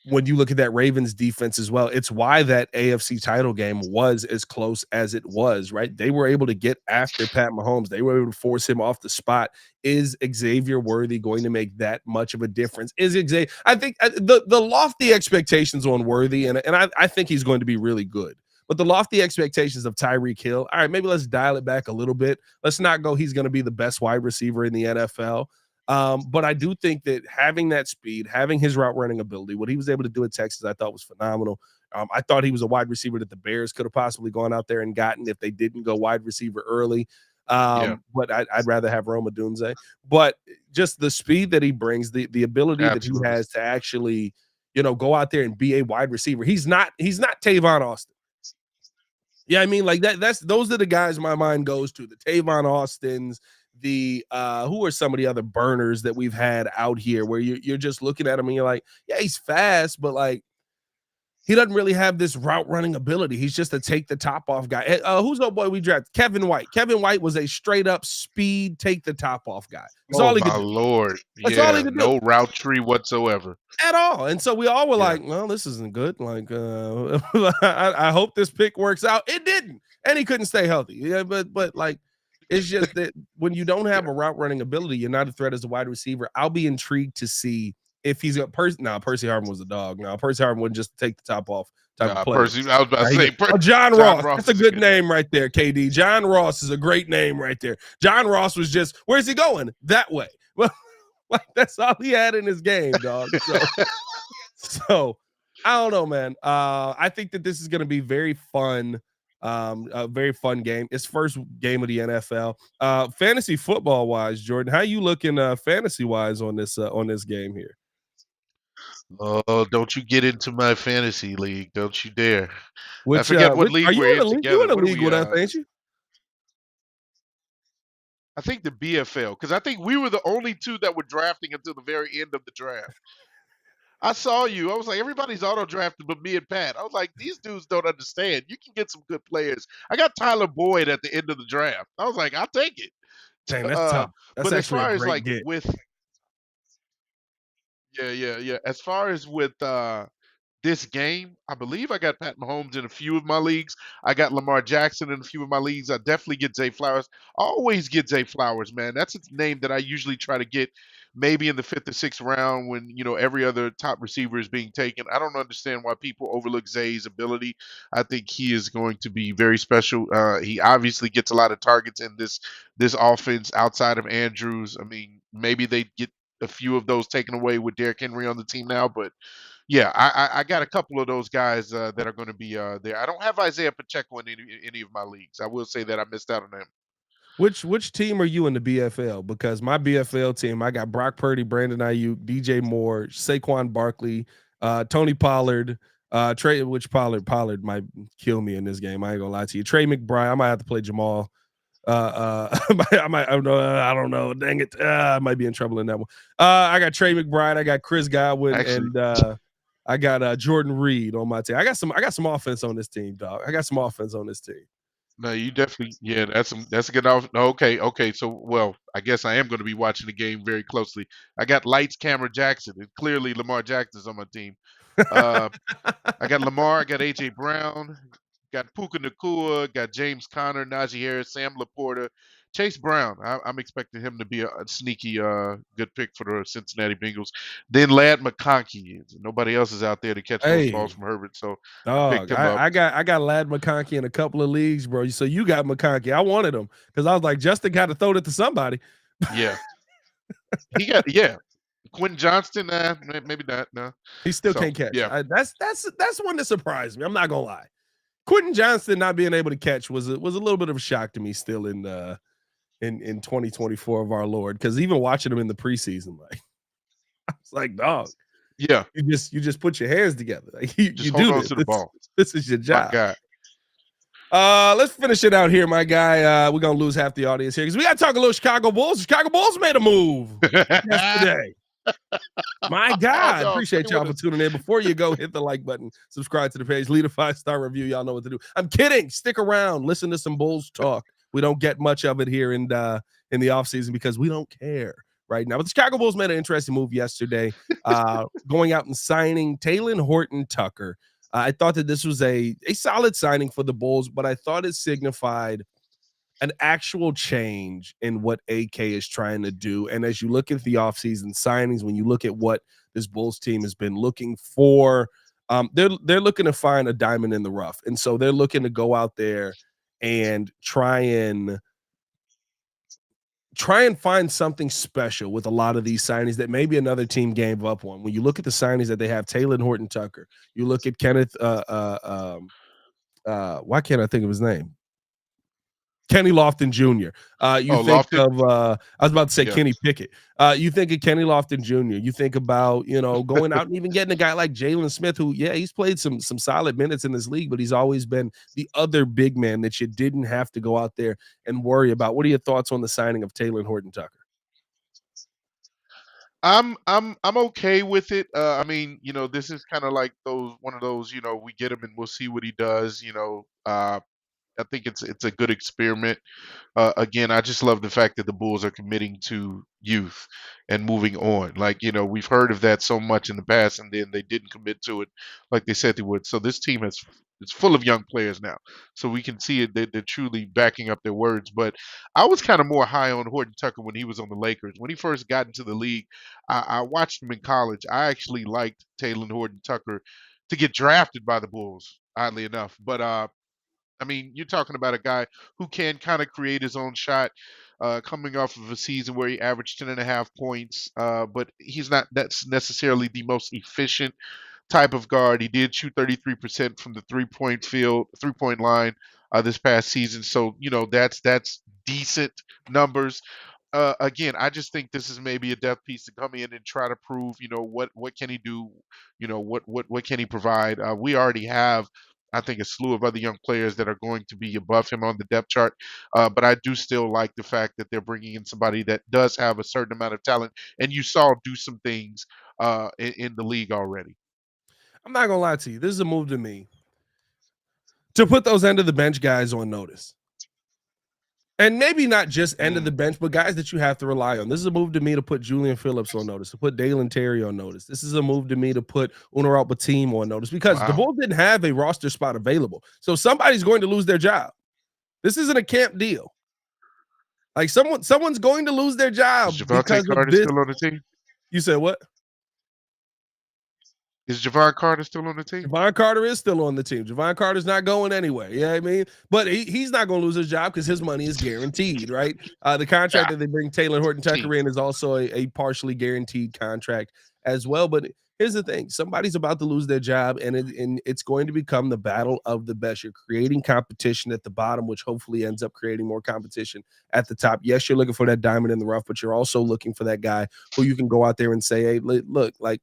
when you look at that Ravens defense as well, it's why that AFC title game was as close as it was, right? They were able to get after Pat Mahomes. They were able to force him off the spot. Is Xavier Worthy going to make that much of a difference? I think the lofty expectations on Worthy, and I think he's going to be really good. But the lofty expectations of Tyreek Hill, all right, maybe let's dial it back a little bit. Let's not go, he's going to be the best wide receiver in the NFL. But I do think that having that speed, having his route running ability, what he was able to do at Texas, I thought was phenomenal. I thought he was a wide receiver that the Bears could have possibly gone out there and gotten if they didn't go wide receiver early. But I'd rather have Rome Odunze. But just the speed that he brings, the ability Absolutely. that he has to actually, go out there and be a wide receiver. He's not Tavon Austin. Yeah, I mean, like those are the guys my mind goes to, the Tavon Austins, the who are some of the other burners that we've had out here where you're just looking at him and you're like, yeah, he's fast, but like he doesn't really have this route running ability. He's just a take the top off guy. Who's the boy we drafted? Kevin White. Kevin White was a straight up speed take the top off guy. That's all he could do. Lord. That's all he Yeah, could do. no route tree whatsoever. At all. And so we all were Yeah. like, well, this isn't good. Like, I hope this pick works out. It didn't. And he couldn't stay healthy. Yeah, but like, it's just that when you don't have a route running ability, you're not a threat as a wide receiver. I'll be intrigued to see if he's got Percy Harvin was a dog. Now, Percy Harvin wouldn't just take the top off type of player. Percy, I was about to say John Ross. That's a is good name right there, KD. John Ross is a great name right there. John Ross was just, where's he going? That way. Well, like that's all he had in his game, dog. So I don't know, man. I think that this is going to be very fun. A very fun game. It's first game of the NFL. Fantasy football wise, Jordan, how you looking fantasy wise on this game here? Oh, don't you get into my fantasy league. Don't you dare. Which, I forget what league we're in together. You're in a What are league we, with us, ain't you? I think the BFL, because I think we were the only two that were drafting until the very end of the draft. I saw you. I was like, everybody's auto drafted but me and Pat. I was like, these dudes don't understand. You can get some good players. I got Tyler Boyd at the end of the draft. I was like, I'll take it. Dang, that's tough. That's but as actually far a as great like get. yeah. As far as with this game, I believe I got Pat Mahomes in a few of my leagues. I got Lamar Jackson in a few of my leagues. I definitely get Zay Flowers. I always get Zay Flowers, man. That's a name that I usually try to get maybe in the fifth or sixth round when every other top receiver is being taken. I don't understand why people overlook Zay's ability. I think he is going to be very special. He obviously gets a lot of targets in this offense outside of Andrews. I mean, maybe they get a few of those taken away with Derrick Henry on the team now, but yeah, I got a couple of those guys that are going to be there. I don't have Isaiah Pacheco in any of my leagues. I will say that I missed out on him. Which team are you in the BFL? Because my BFL team, I got Brock Purdy, Brandon Ayuk, DJ Moore, Saquon Barkley, Tony Pollard, which Pollard might kill me in this game. I ain't gonna lie to you. Trey McBride, I might have to play Jamal. I don't know. Dang it. I might be in trouble in that one. I got Trey McBride, I got Chris Godwin, Actually, and I got Jordan Reed on my team. I got some offense on this team, dog. I got some offense on this team. no, you definitely, yeah, that's a good off. Okay. So, well, I guess I am going to be watching the game very closely. I got Lights, Camera Jackson, and clearly Lamar Jackson's on my team. Uh, I got Lamar, I got AJ Brown, got Puka Nakua, got James Conner, Najee Harris, Sam Laporta, Chase Brown. I'm expecting him to be a sneaky good pick for the Cincinnati Bengals. Then Lad McConkey. Nobody else is out there to catch those balls Hey, from Herbert, so I picked dog, him up. I got Lad McConkey in a couple of leagues, bro. So you got McConkey. I wanted him because I was like, Justin got to throw it to somebody. Yeah, he got Quentin Johnston. Maybe not. No. He still So can't catch. yeah, That's one that surprised me. I'm not gonna lie. Quentin Johnston not being able to catch was a little bit of a shock to me still in 2024 of our Lord. Because even watching him in the preseason, like I was like, dog, yeah. you just put your hands together. Like you Just hold do on this. to the ball. This is your My job. God. Let's finish it out here, my guy. We're gonna lose half the audience here because we gotta talk a little Chicago Bulls. Chicago Bulls made a move yesterday. My God, No, appreciate stay y'all with for us. tuning in. Before you go, hit the like button, subscribe to the page, leave a 5-star review. Y'all know what to do. I'm kidding. Stick around, listen to some Bulls talk. We don't get much of it here in the offseason because we don't care right now. But the Chicago Bulls made an interesting move yesterday, going out and signing Talen Horton Tucker. I thought that this was a solid signing for the Bulls, but I thought it signified an actual change in what AK is trying to do. And as you look at the offseason signings, when you look at what this Bulls team has been looking for, they're looking to find a diamond in the rough. And so they're looking to go out there and try and find something special with a lot of these signings that maybe another team gave up on. When you look at the signings that they have, Talen Horton Tucker, you look at Kenneth, why can't I think of his name? Kenny Lofton Jr. You Oh, think Lofton. of I was about to say Yeah. Kenny Pickett. You think of Kenny Lofton Jr. You think about going out and even getting a guy like Jalen Smith, who he's played some solid minutes in this league, but he's always been the other big man that you didn't have to go out there and worry about. What are your thoughts on the signing of Talen Horton Tucker? I'm okay with it. I mean, this is kind of like one of those, we get him and we'll see what he does. I think it's a good experiment. Again, I just love the fact that the Bulls are committing to youth and moving on. Like, we've heard of that so much in the past, and then they didn't commit to it like they said they would. So this team it's full of young players now. So we can see it. They're truly backing up their words. But I was kind of more high on Horton Tucker when he was on the Lakers. When he first got into the league, I watched him in college. I actually liked Talen Horton Tucker to get drafted by the Bulls, oddly enough. But I mean, you're talking about a guy who can kind of create his own shot, coming off of a season where he averaged 10.5 points, but he's not that's necessarily the most efficient type of guard. He did shoot 33% from the 3-point line this past season. So, that's decent numbers. Again, I just think this is maybe a depth piece to come in and try to prove, what can he do, what can he provide. We already have, I think, a slew of other young players that are going to be above him on the depth chart. But I do still like the fact that they're bringing in somebody that does have a certain amount of talent, and you saw do some things in the league already. I'm not gonna lie to you. This is a move to me to put those end of the bench guys on notice. And maybe not just end of the Mm. bench, but guys that you have to rely on. This is a move to me to put Julian Phillips on notice, to put Dalen Terry on notice. This is a move to me to put Unaralt Batim on notice because the Wow. Bulls didn't have a roster spot available. So somebody's going to lose their job. This isn't a camp deal. Like someone's going to lose their Is job Javante because of Carter this. still on the team? You said what? Is Javon Carter still on the team? Javon Carter is still on the team. Javon Carter's not going anywhere. You know what I mean? But he's not going to lose his job because his money is guaranteed, right? The contract that they bring Talen Horton Tucker in is also a partially guaranteed contract as well. But here's the thing: somebody's about to lose their job, and it's going to become the battle of the best. You're creating competition at the bottom, which hopefully ends up creating more competition at the top. Yes, you're looking for that diamond in the rough, but you're also looking for that guy who you can go out there and say, "Hey, look, like."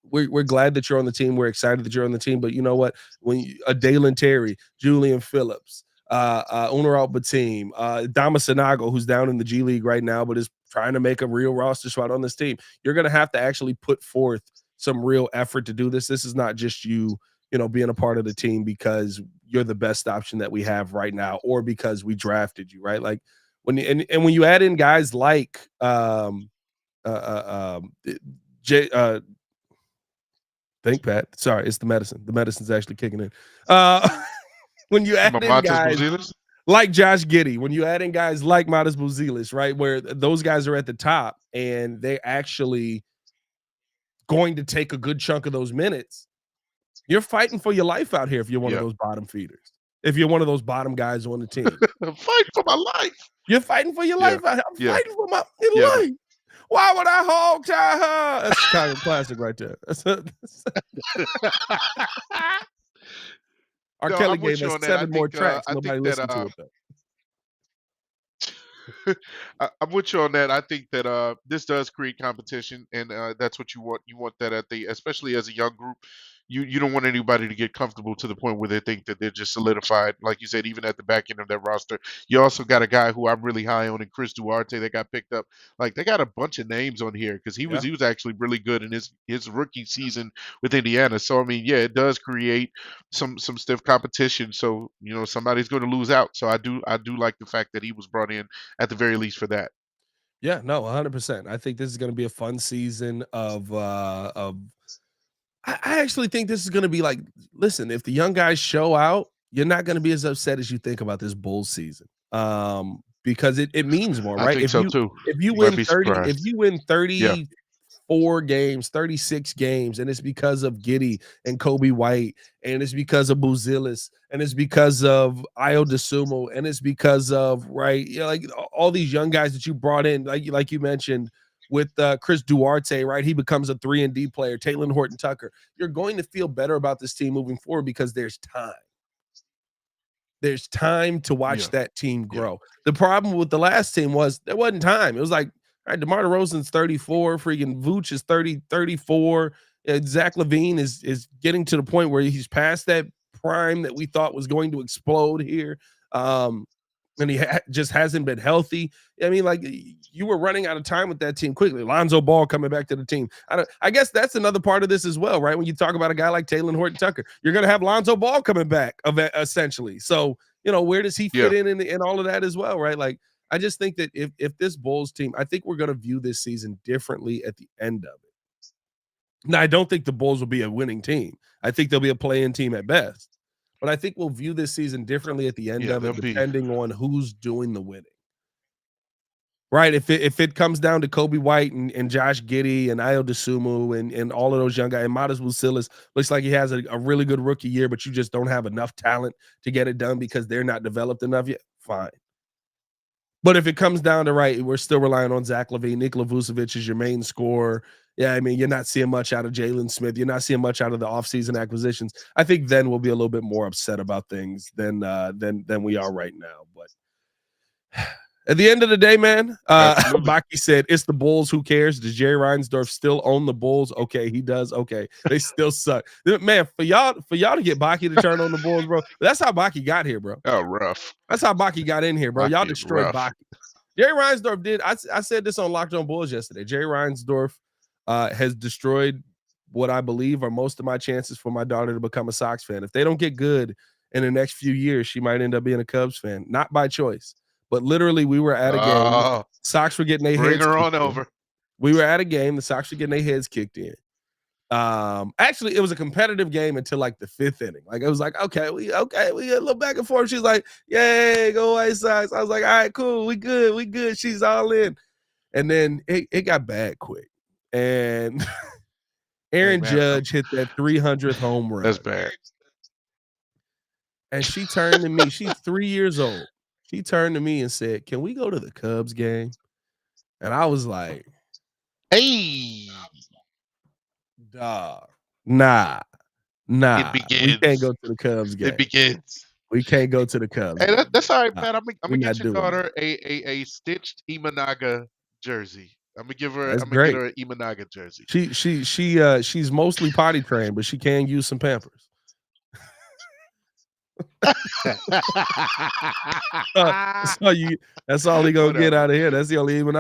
We're glad that you're on the team. We're excited that you're on the team. But you know what? When Dalen Terry, Julian Phillips, Unaralt Batim, Dama Sanago, who's down in the G League right now, but is trying to make a real roster spot on this team, you're going to have to actually put forth some real effort to do this. This is not just you being a part of the team because you're the best option that we have right now, or because we drafted you, right? Like when when you add in guys like J. Think, Pat. Sorry, it's the medicine. The medicine's actually kicking in. When you add in Matas guys Buzelis? like Josh Giddey, when you add in guys like Matas Buzelis, right, where those guys are at the top and they're actually going to take a good chunk of those minutes, you're fighting for your life out here if you're one of Yeah. those bottom feeders. If you're one of those bottom guys on the team. I'm fighting for my life. You're fighting for your Yeah. life out here. I'm Yeah. fighting for my Yeah. life. Why would I hog tie her? That's kind of classic right there. R. No, Kelly I'm with gave you us on that. I 7 more think, tracks. I Nobody think that, listened to it though. I'm with you on that. I think that this does create competition, and that's what you want. You want that especially as a young group. You don't want anybody to get comfortable to the point where they think that they're just solidified. Like you said, even at the back end of that roster, you also got a guy who I'm really high on, in Chris Duarte, that got picked up. Like they got a bunch of names on here because he was actually really good in his rookie season with Indiana. So I mean, yeah, it does create some stiff competition. So somebody's going to lose out. So I do like the fact that he was brought in at the very least for that. Yeah, no, 100%. I think this is going to be a fun season of I actually think this is going to be like, listen, if the young guys show out, you're not going to be as upset as you think about this Bulls season. Because it means more, I right? think so too. If you Might win be 30, if surprised. you win Yeah. 34 games, 36 games, and it's because of Giddey and Kobe White, and it's because of Buzelis, and it's because of Io DeSumo, and it's because of like all these young guys that you brought in, like you mentioned with Chris Duarte, right? He becomes a 3-and-D player. Talen Horton Tucker. You're going to feel better about this team moving forward because there's time. There's time to watch that team grow. The problem with the last team was there wasn't time. It was like, all right, DeMar DeRozan's 34, freaking Vooch is 34. Zach LaVine is getting to the point where he's past that prime that we thought was going to explode here. And he just hasn't been healthy. I mean, like you were running out of time with that team quickly. Lonzo Ball coming back to the team. I guess that's another part of this as well, right? When you talk about a guy like Talen Horton Tucker, you're going to have Lonzo Ball coming back essentially. So, where does he fit in all of that as well, right? Like, I just think that if this Bulls team, I think we're going to view this season differently at the end of it. Now, I don't think the Bulls will be a winning team. I think they'll be a play-in team at best. But I think we'll view this season differently at the end of it, depending on who's doing the winning. Right? If it comes down to Kobe White and Josh Giddey and Io DeSumo and all of those young guys, and Matas Buzelis looks like he has a really good rookie year, but you just don't have enough talent to get it done because they're not developed enough yet, fine. But if it comes down to we're still relying on Zach LaVine. Nikola Vucevic is your main scorer. Yeah, I mean, you're not seeing much out of Jalen Smith. You're not seeing much out of the offseason acquisitions. I think then we'll be a little bit more upset about things than we are right now. But at the end of the day, man, Baki said, it's the Bulls. Who cares? Does Jerry Reinsdorf still own the Bulls? Okay, he does. Okay, they still suck. Man, for y'all to get Baki to turn on the Bulls, bro, that's how Baki got here, bro. Oh, rough. That's how Baki got in here, bro. Y'all destroyed rough. Baki. Jerry Reinsdorf did. I said this on Locked On Bulls yesterday. Jerry Reinsdorf has destroyed what I believe are most of my chances for my daughter to become a Sox fan. If they don't get good in the next few years, she might end up being a Cubs fan. Not by choice, but literally we were at a game. Oh, Sox were getting their bring heads her kicked on in. over. We were at a game. The Sox were getting their heads kicked in. Actually, it was a competitive game until like the 5th inning. Like it was like, okay, we get a little back and forth. She's like, yay, go White Sox. I was like, all right, cool, we good. She's all in. And then it got bad quick. And Aaron Judge hit that 300th home run. That's bad. And she turned to me. She's 3 years old. She turned to me and said, "Can we go to the Cubs game?" And I was like, Hey, dog, nah. it begins. We can't go to the Cubs game. It begins. We can't go to the Cubs. Hey, game. that's all right, Pat. I'm we're gonna not get your doing daughter a stitched Imanaga jersey. I'm gonna give her. That's I'm gonna great. get her an Imanaga jersey. She's mostly potty trained, but she can use some Pampers. That's all he gonna get out of here. That's the only even.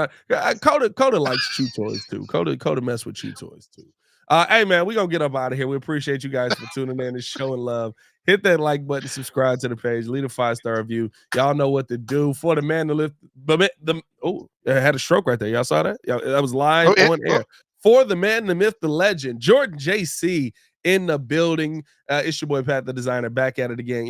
Coda likes chew toys too. Coda mess with chew toys too. Hey man, we gonna get up out of here. We appreciate you guys for tuning in and showing love. Hit that like button, subscribe to the page, leave a 5-star review. Y'all know what to do. For the man to lift I had a stroke right there. Y'all saw that? That was live on air. For the man, the myth, the legend, Jordan JC in the building. It's your boy Pat the Designer back at it again.